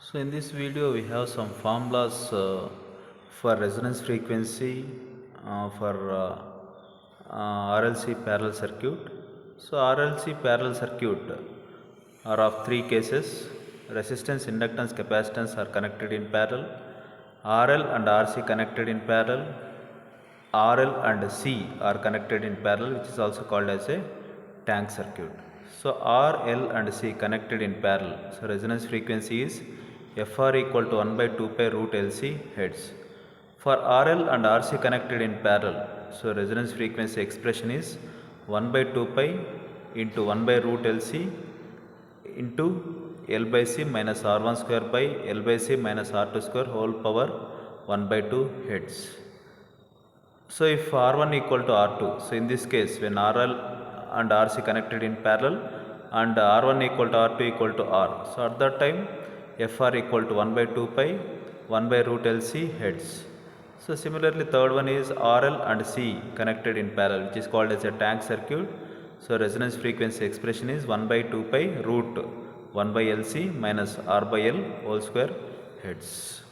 So in this video we have some formulas for resonance frequency for RLC parallel circuit. So RLC parallel circuit are of three cases: resistance, inductance, capacitance are connected in parallel, RL and RC connected in parallel, RL and C are connected in parallel, which is also called as a tank circuit. So R, L and C connected in parallel. So resonance frequency is Fr equal to 1 by 2 pi root LC Hertz. For RL and RC connected in parallel, so resonance frequency expression is 1 by 2 pi into 1 by root LC into L by C minus R1 square by L by C minus R2 square whole power 1 by 2 Hertz. So if R1 equal to R2, so in this case when RL and RC connected in parallel and R1 equal to R2 equal to R, so at that time Fr equal to 1 by 2 pi 1 by root LC Hertz. So similarly third one is RL and C connected in parallel, which is called as a tank circuit. So resonance frequency expression is 1 by 2 pi root 1 by LC minus R by L whole square Hertz.